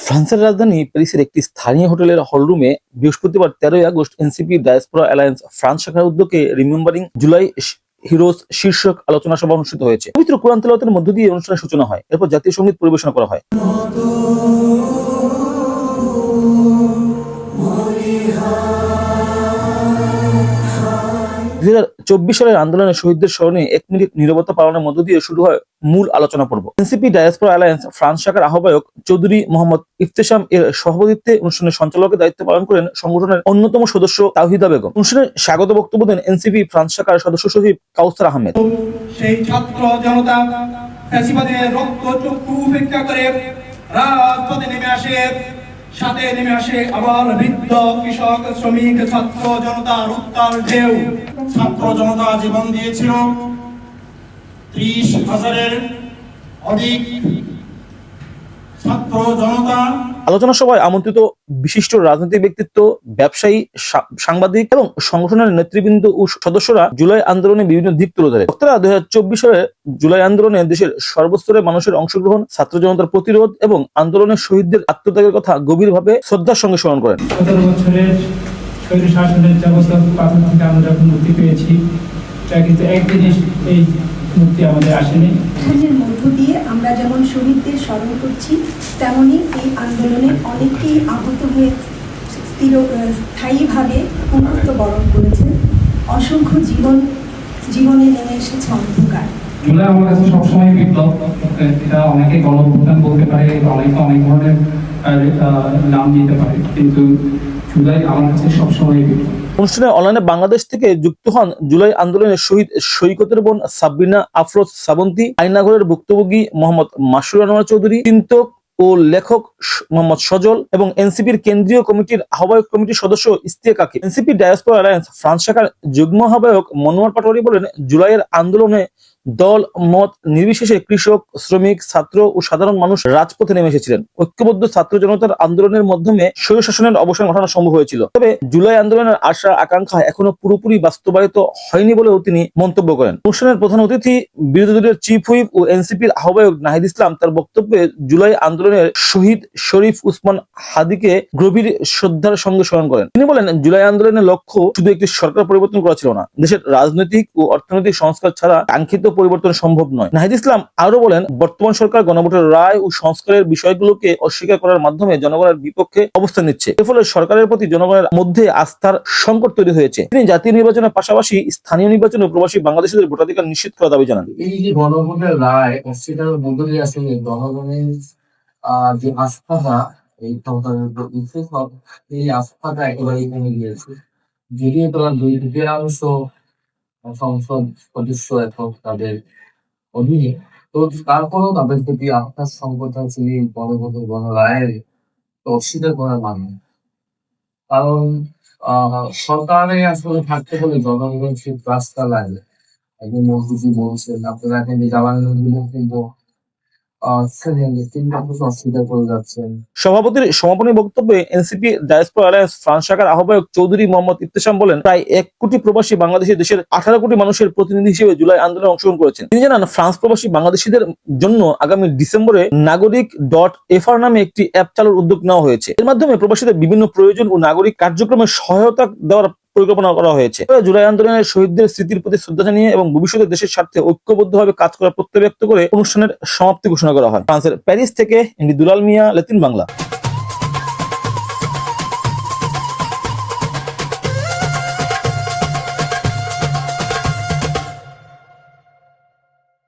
ফ্রান্সের রাজধানী প্যারিসের একটি স্থানীয় হোটেলের হলরুমে বৃহস্পতিবার 13 August NCP diaspora alliance France শাখার উদ্যোগে রিমেম্বারিং জুলাই হিরোজ শীর্ষক আলোচনা সভা অনুষ্ঠিত হয়েছে। পবিত্র কোরআন তেলাওয়াতের মধ্য দিয়ে অনুষ্ঠানের সূচনা হয়। এরপর জাতীয় সঙ্গীত পরিবেশনা করা হয়। 2024 সালের আন্দোলনের শহীদদের স্মরণে 1 মিনিট নীরবতা পালনের মধ্য দিয়ে শুরু হয় মূল আলোচনা পর্ব। এনসিপি ডায়াসপোরা অ্যালায়েন্স ফ্রান্স শাখার আহ্বায়ক চৌধুরী মোহাম্মদ ইফতেশাম এর সভাপতিত্বে অনুষ্ঠানের সঞ্চালকের দায়িত্ব পালন করেন সংগঠনের অন্যতম সদস্য তাওহিদা বেগম। অনুষ্ঠানে স্বাগত বক্তব্য দেন এনসিপি ফ্রান্স শাখার সদস্য সচিব কাউসার আহমেদ। সেই ছাত্র জনতা ফ্যাসিবাদের রক্তচক্ষু উপেক্ষা করে রাজপথে নেমে আসে, সাথে নেমে আসে আবার বৃদ্ধ, কৃষক, শ্রমিক, ছাত্র জনতার উত্তাল ঢেউ। ছাত্র জনতা জীবন দিয়েছিল 30,000-এর অধিক ছাত্র জনতা। আলোচনা সভায় আমন্ত্রিত বিশিষ্ট রাজনৈতিক ব্যক্তিত্ব, ব্যবসায়ী, সাংবাদিক এবং সংগঠনের নেতৃবৃন্দ ও সদস্যরা জুলাই আন্দোলনে বিভিন্ন দিক তুলে ধরে। বক্তারা 2024 সালের জুলাই আন্দোলনে দেশের সর্বস্তরের মানুষের অংশগ্রহণ, ছাত্র জনতার প্রতিরোধ এবং আন্দোলনের শহীদদের আত্মত্যাগের কথা গভীরভাবে শ্রদ্ধার সঙ্গে স্মরণ করেন। 17 বছরের স্বৈর শাসনের যাবতীয় পাথর থেকে আমরা যখন মুক্তি পেয়েছি, তা কিন্তু একদিনই এই মুক্তি আমাদের আসেনি। এর মধ্য দিয়ে আমরা যেমন শহীদদের স্মরণ করছি, তেমনি এই আন্দোলনে অনেকেই আহত হয়ে স্থায়ীভাবে পুনরুত্থ বরণ করেছে। অসংখ্য জীবনে নেমে এসেছে অন্ধকার। জুলাই আমার কাছে সবসময় বিপ্লব। এটা অনেকে গণঅভ্যুত্থান বলতে পারে, অনেকে অনেক ধরনের নাম দিতে পারে, কিন্তু জুলাই আমার কাছে সবসময় বিপ্লব। অনুষ্ঠানে অনলাইনে বাংলাদেশ থেকে যুক্ত হন জুলাই আন্দোলনের শহীদ সৈকতের বোন সাবরিনা আফরোজ শ্রাবন্তী, আয়নাঘরের ভুক্তভোগী মোহাম্মদ মাসুর আনোয়ার চৌধুরী, চিন্তক ও লেখক মোহাম্মদ সজল এবং এনসিপির কেন্দ্রীয় কমিটির আহ্বায়ক কমিটির সদস্য ইস্তিয়া কাকি। এনসিপি ডায়াসপোরা অ্যালায়েন্স ফ্রান্স শাখার যুগ্ম আহ্বায়ক মনোয়ার পাটোয়ারি বলেন, জুলাইয়ের আন্দোলনে দল মত নির্বিশেষে কৃষক, শ্রমিক, ছাত্র ও সাধারণ মানুষ রাজপথে নেমে এসেছিলেন। ঐক্যবদ্ধ ছাত্র জনতার আন্দোলনের মাধ্যমে স্বৈরশাসনের অবসান ঘটানো সম্ভব হয়েছিল। তবে জুলাই আন্দোলনের আশা আকাঙ্ক্ষা এখনো পুরোপুরি বাস্তবায়িত হয়নি বলেও তিনি মন্তব্য করেন। অনুষ্ঠানের প্রধান অতিথি বিরোধী দলের চিফ হুইপ ও এনসিপির আহ্বায়ক নাহিদ ইসলাম তার বক্তব্যে জুলাই আন্দোলনের শহীদ শরীফ উসমান হাদিকে গভীর শ্রদ্ধার সঙ্গে স্মরণ করেন। তিনি বলেন, জুলাই আন্দোলনের লক্ষ্য শুধু একটি সরকার পরিবর্তন করা ছিল না, দেশের রাজনৈতিক ও অর্থনৈতিক সংস্কার ছাড়া কাঙ্ক্ষিত পরিবর্তন সম্ভব নয়। নাহিদ ইসলাম আরো বলেন, বর্তমান সরকার গণভোটের রায় ও সংস্কারের বিষয়গুলোকে অস্বীকার করার মাধ্যমে জনগণের বিপক্ষে অবস্থান নিচ্ছে। এর ফলে সরকারের প্রতি জনগণের মধ্যে আস্থার সংকট তৈরি হয়েছে। তিনি জাতীয় নির্বাচনের পাশাপাশি স্থানীয় নির্বাচনে প্রবাসী বাংলাদেশিদের ভোটাধিকার নিশ্চিত করার দাবি জানান। এই যে গণভোটের রায় অস্বীকারের মধ্য দিয়ে আসলে জনগণের যে আস্থাটা এই এই আস্থাটা একেবারেই কমে গিয়েছে। যদিও তারা 2/3 সংসদ সদস্য এখন তাদের অধীনে, তো তারপরেও তাদের প্রতি আস্থার সংকট আছে এই গণভোটের গণরায়ের অস্বীকার করার মানে। কারণ সরকারে আসলে থাকতে হলে জনগণের সেই রাস্তা লাগে। একজন মন্ত্রী বলছেন, আপনারা এখন যে জ্বালানি বক্তব্য সভাপতির সমাপনী বক্তব্যে এনসিপি ডায়াসপোরা অ্যালায়েন্স ফ্রান্স শাখার আহ্বায়ক চৌধুরী মোহাম্মদ ইফতেশাম বলেন, প্রায় 1 কোটি প্রবাসী বাংলাদেশি দেশের 18 কোটি মানুষের প্রতিনিধি হিসেবে জুলাই আন্দোলনে অংশগ্রহণ করেছেন। তিনি জানান, ফ্রান্স প্রবাসী বাংলাদেশিদের জন্য আগামী ডিসেম্বরে নাগরিক.fr নামে একটি অ্যাপ চালুর উদ্যোগ নেওয়া হয়েছে। এর মাধ্যমে প্রবাসীদের বিভিন্ন প্রয়োজন ও নাগরিক কার্যক্রমে সহায়তা দেওয়ার পরিকল্পনা করা হয়েছে। জুলাই আন্দোলনের শহীদদের স্মৃতির প্রতি শ্রদ্ধা জানিয়ে এবং ভবিষ্যতে দেশের স্বার্থে ঐক্যবদ্ধভাবে কাজ করার প্রত্যয় ব্যক্ত করে অনুষ্ঠানের সমাপ্তি ঘোষণা করা হয়। ফ্রান্সের প্যারিস থেকে এমডি দুলাল মিয়া, লেতিন বাংলা।